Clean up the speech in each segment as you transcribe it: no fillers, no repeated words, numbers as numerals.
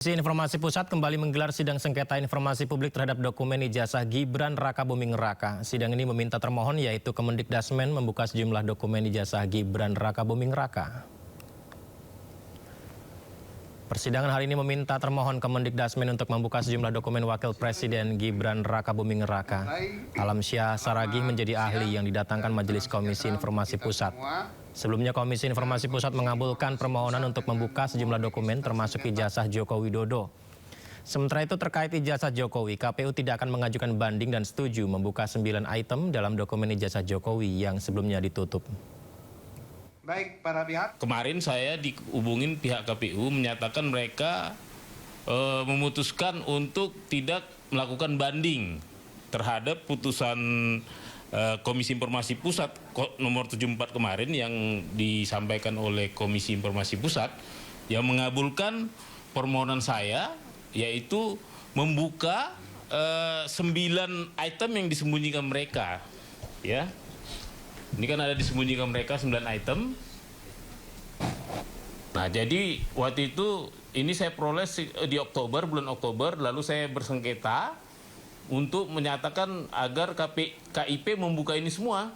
Informasi Pusat kembali menggelar sidang sengketa informasi publik terhadap dokumen ijazah Gibran Rakabuming Raka. Sidang ini meminta termohon yaitu Kemendikdasmen membuka sejumlah dokumen ijazah Gibran Rakabuming Raka. Persidangan hari ini meminta termohon Kemendikdasmen untuk membuka sejumlah dokumen Wakil Presiden Gibran Rakabuming Raka. Alamsyah Saragih menjadi ahli yang didatangkan Majelis Komisi Informasi Pusat. Sebelumnya Komisi Informasi Pusat mengabulkan permohonan untuk membuka sejumlah dokumen termasuk ijazah Joko Widodo. Sementara itu terkait ijazah Jokowi, KPU tidak akan mengajukan banding dan setuju membuka 9 item dalam dokumen ijazah Jokowi yang sebelumnya ditutup. Baik, para pihak. Kemarin saya dihubungin pihak KPU menyatakan mereka memutuskan untuk tidak melakukan banding terhadap putusan Komisi Informasi Pusat nomor 74 kemarin yang disampaikan oleh Komisi Informasi Pusat yang mengabulkan permohonan saya, yaitu membuka 9 item yang disembunyikan mereka, ya. Ini kan ada disembunyikan mereka 9 item. Nah, jadi waktu itu ini saya peroleh di bulan Oktober, lalu saya bersengketa untuk menyatakan agar KIP membuka ini semua.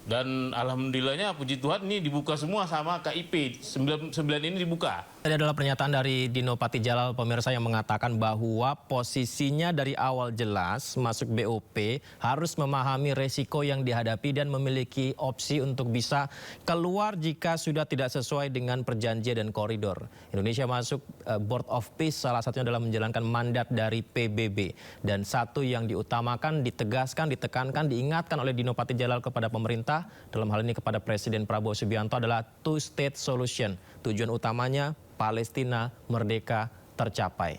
Dan alhamdulillahnya puji Tuhan ini dibuka semua sama KIP, 9 ini dibuka. Tadi adalah pernyataan dari Dino Patijalal, pemirsa, yang mengatakan bahwa posisinya dari awal jelas masuk BOP harus memahami resiko yang dihadapi dan memiliki opsi untuk bisa keluar jika sudah tidak sesuai dengan perjanjian dan koridor. Indonesia masuk Board of Peace salah satunya adalah menjalankan mandat dari PBB. Dan satu yang diutamakan, ditegaskan, ditekankan, diingatkan oleh Dino Patijalal kepada pemerintah, dalam hal ini kepada Presiden Prabowo Subianto, adalah two-state solution. Tujuan utamanya Palestina merdeka tercapai.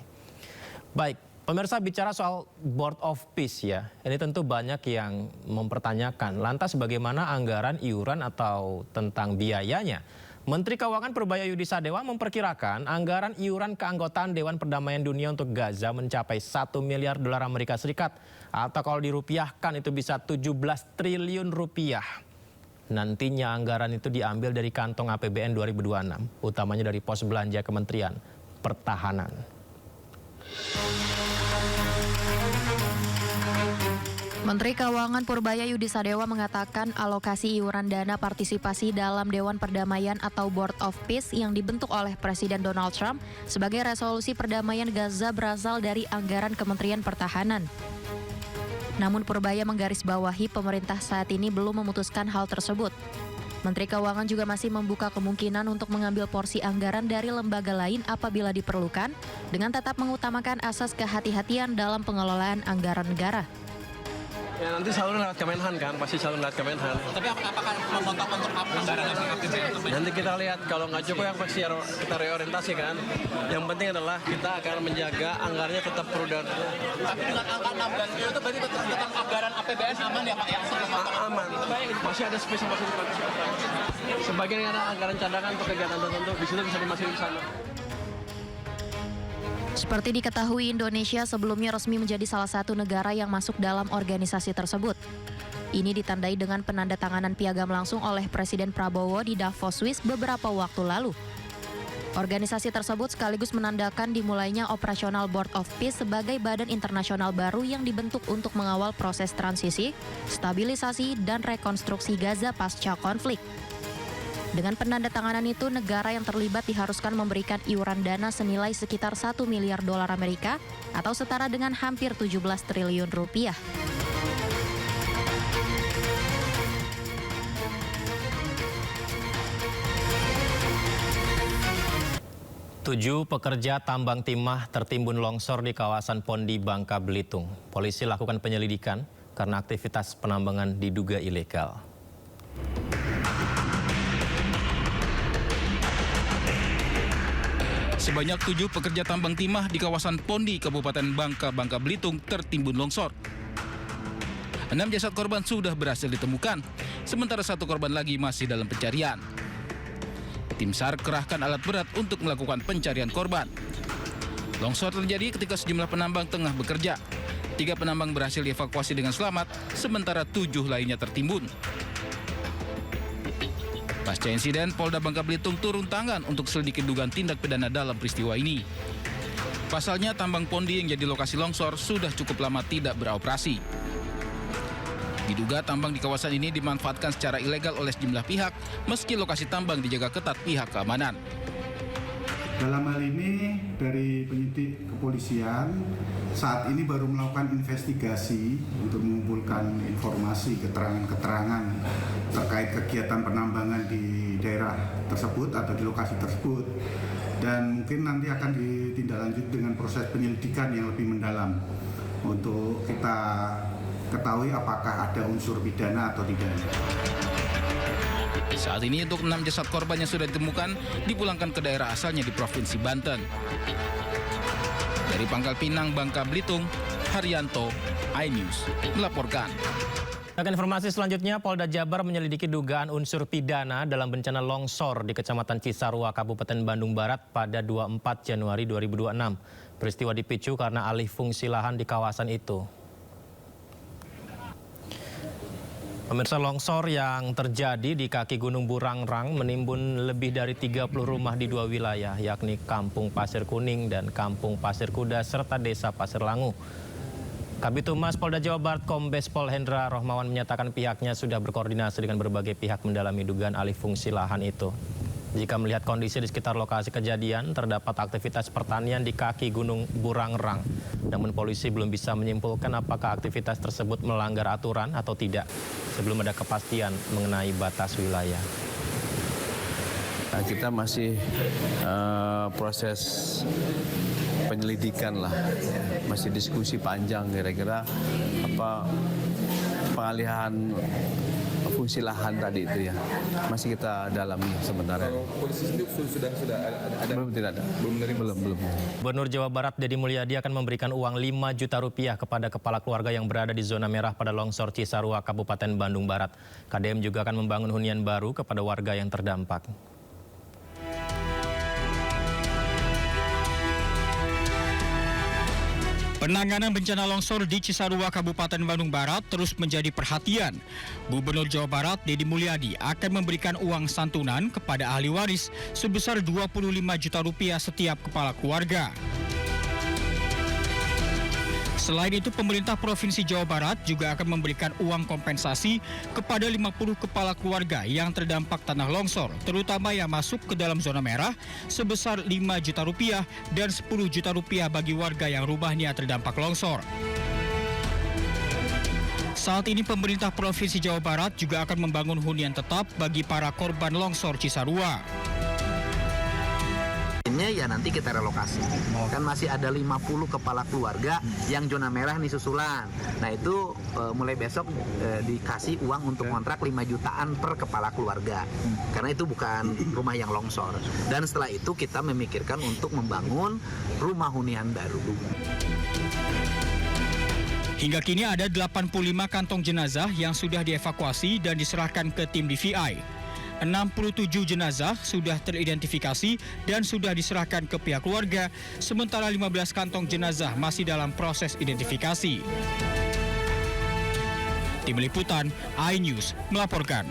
Baik, pemirsa, bicara soal Board of Peace ya, ini tentu banyak yang mempertanyakan, lantas bagaimana anggaran iuran atau tentang biayanya? Menteri Keuangan Purbaya Yudisadewa memperkirakan anggaran iuran keanggotaan Dewan Perdamaian Dunia untuk Gaza mencapai 1 miliar dolar Amerika Serikat. Atau kalau dirupiahkan itu bisa 17 triliun rupiah. Nantinya anggaran itu diambil dari kantong APBN 2026, utamanya dari pos belanja Kementerian Pertahanan. Menteri Keuangan Purbaya Yudisadewa mengatakan alokasi iuran dana partisipasi dalam Dewan Perdamaian atau Board of Peace yang dibentuk oleh Presiden Donald Trump sebagai resolusi perdamaian Gaza berasal dari anggaran Kementerian Pertahanan. Namun Purbaya menggarisbawahi pemerintah saat ini belum memutuskan hal tersebut. Menteri Keuangan juga masih membuka kemungkinan untuk mengambil porsi anggaran dari lembaga lain apabila diperlukan, dengan tetap mengutamakan asas kehati-hatian dalam pengelolaan anggaran negara. Ya, nanti selalu lewat Kemenhan kan, pasti selalu lewat Kemenhan. Tapi apakah memotong untuk anggaran Nanti kita lihat, kalau nggak cukup yang pasti kita reorientasi kan. Yang penting adalah kita akan menjaga anggarannya tetap prudent. Tapi dengan angka 16 triliun itu berarti tentang anggaran APBN aman ya Pak? Aman, masih ada space yang masih dipakai. Sebagian ada anggaran cadangan untuk kegiatan tertentu, di situ bisa dimasukin ke sana. Seperti diketahui, Indonesia sebelumnya resmi menjadi salah satu negara yang masuk dalam organisasi tersebut. Ini ditandai dengan penandatanganan piagam langsung oleh Presiden Prabowo di Davos, Swiss beberapa waktu lalu. Organisasi tersebut sekaligus menandakan dimulainya operasional Board of Peace sebagai badan internasional baru yang dibentuk untuk mengawal proses transisi, stabilisasi, dan rekonstruksi Gaza pasca konflik. Dengan penandatanganan itu, negara yang terlibat diharuskan memberikan iuran dana senilai sekitar 1 miliar dolar Amerika atau setara dengan hampir 17 triliun rupiah. Tujuh pekerja tambang timah tertimbun longsor di kawasan Pondi, Bangka Belitung. Polisi lakukan penyelidikan karena aktivitas penambangan diduga ilegal. Sebanyak 7 pekerja tambang timah di kawasan Pondi, Kabupaten Bangka Belitung tertimbun longsor. 6 jasad korban sudah berhasil ditemukan, sementara 1 korban lagi masih dalam pencarian. Tim SAR kerahkan alat berat untuk melakukan pencarian korban. Longsor terjadi ketika sejumlah penambang tengah bekerja. 3 penambang berhasil dievakuasi dengan selamat, sementara 7 lainnya tertimbun. Pasca insiden, Polda Bangka Belitung turun tangan untuk selidiki dugaan tindak pidana dalam peristiwa ini. Pasalnya tambang Pondi yang jadi lokasi longsor sudah cukup lama tidak beroperasi. Diduga tambang di kawasan ini dimanfaatkan secara ilegal oleh sejumlah pihak, meski lokasi tambang dijaga ketat pihak keamanan. Dalam hal ini dari penyidik kepolisian saat ini baru melakukan investigasi untuk mengumpulkan informasi, keterangan-keterangan terkait kegiatan penambangan di daerah tersebut atau di lokasi tersebut. Dan mungkin nanti akan ditindaklanjuti dengan proses penyelidikan yang lebih mendalam untuk kita ketahui apakah ada unsur pidana atau tidak. Saat ini untuk 6 jasad korban yang sudah ditemukan dipulangkan ke daerah asalnya di Provinsi Banten. Dari Pangkal Pinang, Bangka Belitung, Haryanto, iNews melaporkan. Informasi selanjutnya, Polda Jabar menyelidiki dugaan unsur pidana dalam bencana longsor di Kecamatan Cisarua, Kabupaten Bandung Barat pada 24 Januari 2026. Peristiwa dipicu karena alih fungsi lahan di kawasan itu. Pemirsa, longsor yang terjadi di kaki Gunung Burangrang menimbun lebih dari 30 rumah di 2 wilayah, yakni Kampung Pasir Kuning dan Kampung Pasir Kuda serta Desa Pasir Langu. Kabid Humas Polda Jawa Barat Kombes Pol Hendra Rohmawan menyatakan pihaknya sudah berkoordinasi dengan berbagai pihak mendalami dugaan alih fungsi lahan itu. Jika melihat kondisi di sekitar lokasi kejadian, terdapat aktivitas pertanian di kaki Gunung Burangrang. Namun polisi belum bisa menyimpulkan apakah aktivitas tersebut melanggar aturan atau tidak sebelum ada kepastian mengenai batas wilayah. Nah, kita masih proses penyelidikan lah, masih diskusi panjang kira-kira apa pengalihan fungsi lahan tadi itu ya, masih kita dalami sementara. Polisi sendiri sudah ada? Belum, tidak ada. Belum. Gubernur Jawa Barat Deddy Mulyadi akan memberikan uang 5 juta rupiah kepada kepala keluarga yang berada di zona merah pada longsor Cisarua, Kabupaten Bandung Barat. KDM juga akan membangun hunian baru kepada warga yang terdampak. Penanganan bencana longsor di Cisarua, Kabupaten Bandung Barat terus menjadi perhatian. Gubernur Jawa Barat Deddy Mulyadi akan memberikan uang santunan kepada ahli waris sebesar 25 juta rupiah setiap kepala keluarga. Selain itu, pemerintah Provinsi Jawa Barat juga akan memberikan uang kompensasi kepada 50 kepala keluarga yang terdampak tanah longsor, terutama yang masuk ke dalam zona merah, sebesar 5 juta rupiah dan 10 juta rupiah bagi warga yang rumahnya terdampak longsor. Saat ini pemerintah Provinsi Jawa Barat juga akan membangun hunian tetap bagi para korban longsor Cisarua. Ya nanti kita relokasi. Kan masih ada 50 kepala keluarga yang zona merah nih susulan. Nah itu mulai besok dikasih uang untuk kontrak 5 jutaan per kepala keluarga. Karena itu bukan rumah yang longsor. Dan setelah itu kita memikirkan untuk membangun rumah hunian baru. Hingga kini ada 85 kantong jenazah yang sudah dievakuasi dan diserahkan ke tim DVI. 67 jenazah sudah teridentifikasi dan sudah diserahkan ke pihak keluarga, sementara 15 kantong jenazah masih dalam proses identifikasi. Tim Liputan iNews melaporkan.